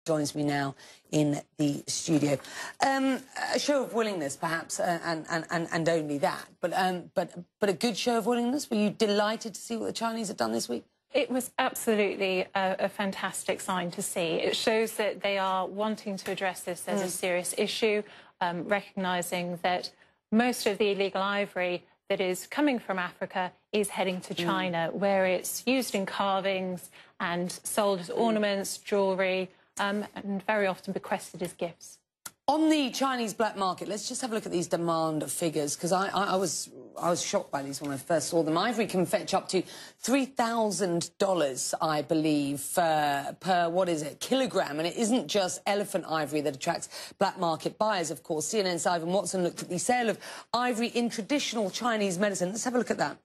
joins me now in the studio. A show of willingness, perhaps, and only that, but a good show of willingness. Were you delighted to see what the Chinese have done this week? It was absolutely a fantastic sign to see. It shows that they are wanting to address this as a serious issue, recognising that most of the illegal ivory that is coming from Africa is heading to China, where it's used in carvings and sold as ornaments, jewellery, and very often bequested as gifts. On the Chinese black market, let's just have a look at these demand figures, because I was shocked by these when I first saw them. Ivory can fetch up to $3,000, I believe, per, what is it, kilogram. And it isn't just elephant ivory that attracts black market buyers, of course. CNN's Ivan Watson looked at the sale of ivory in traditional Chinese medicine. Let's have a look at that.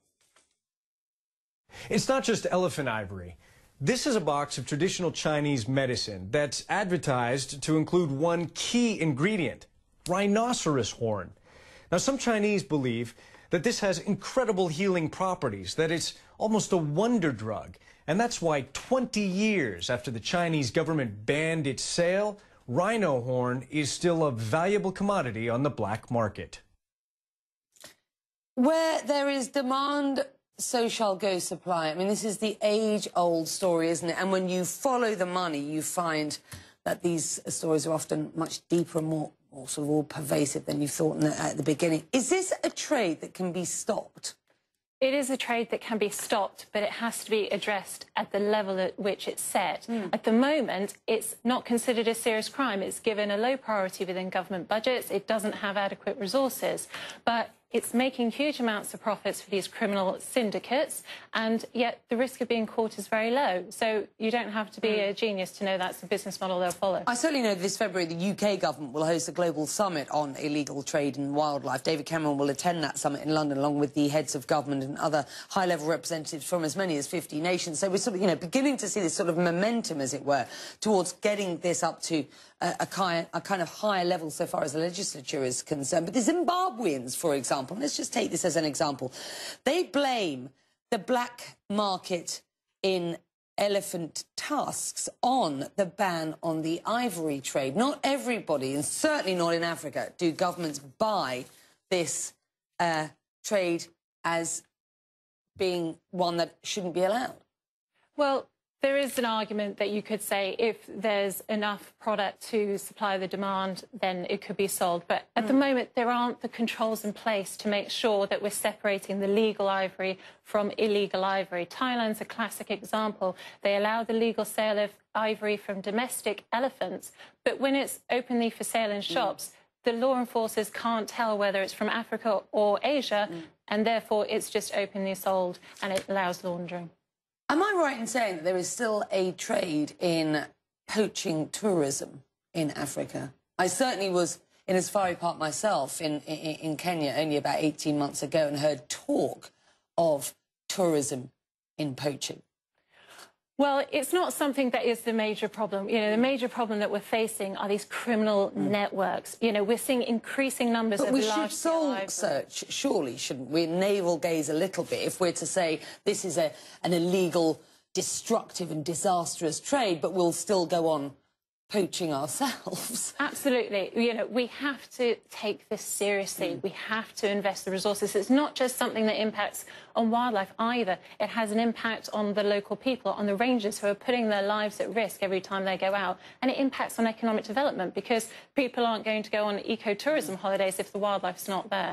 It's not just elephant ivory. This is a box of traditional Chinese medicine that's advertised to include one key ingredient, rhinoceros horn. Now, some Chinese believe that this has incredible healing properties, that it's almost a wonder drug. And that's why 20 years after the Chinese government banned its sale, rhino horn is still a valuable commodity on the black market. Where there is demand, so shall go supply. I mean, this is the age-old story, isn't it? And when you follow the money, you find that these stories are often much deeper and more sort of all pervasive than you thought at the beginning. Is this a trade that can be stopped? It is a trade that can be stopped, but it has to be addressed at the level at which it's set. At the moment, it's not considered a serious crime. It's given a low priority within government budgets. It doesn't have adequate resources. But it's making huge amounts of profits for these criminal syndicates, and yet the risk of being caught is very low. So you don't have to be a genius to know that's the business model they'll follow. I certainly know this February the UK government will host a global summit on illegal trade in wildlife. David Cameron will attend that summit in London along with the heads of government and other high-level representatives from as many as 50 nations. So we're sort of, you know, beginning to see this sort of momentum, as it were, towards getting this up to a kind of higher level so far as the legislature is concerned. But the Zimbabweans, for example, let's just take this as an example, they blame the black market in elephant tusks on the ban on the ivory trade. Not everybody, and certainly not in Africa, do governments buy this trade as being one that shouldn't be allowed. Well, there is an argument that you could say if there's enough product to supply the demand, then it could be sold. But at the moment, there aren't the controls in place to make sure that we're separating the legal ivory from illegal ivory. Thailand's a classic example. They allow the legal sale of ivory from domestic elephants, but when it's openly for sale in shops, the law enforcers can't tell whether it's from Africa or Asia, and therefore it's just openly sold and it allows laundering. Am I right in saying that there is still a trade in poaching tourism in Africa? I certainly was in a safari park myself in Kenya only about 18 months ago and heard talk of tourism in poaching. Well, it's not something that is the major problem. You know, the major problem that we're facing are these criminal networks. You know, we're seeing increasing numbers of large... But we should soul search, surely, shouldn't we? Navel gaze a little bit if we're to say this is an illegal, destructive and disastrous trade, but we'll still go on poaching ourselves. Absolutely. You know, we have to take this seriously. We have to invest the resources. It's not just something that impacts on wildlife either. It has an impact on the local people, on the rangers who are putting their lives at risk every time they go out. And it impacts on economic development because people aren't going to go on ecotourism holidays if the wildlife's not there.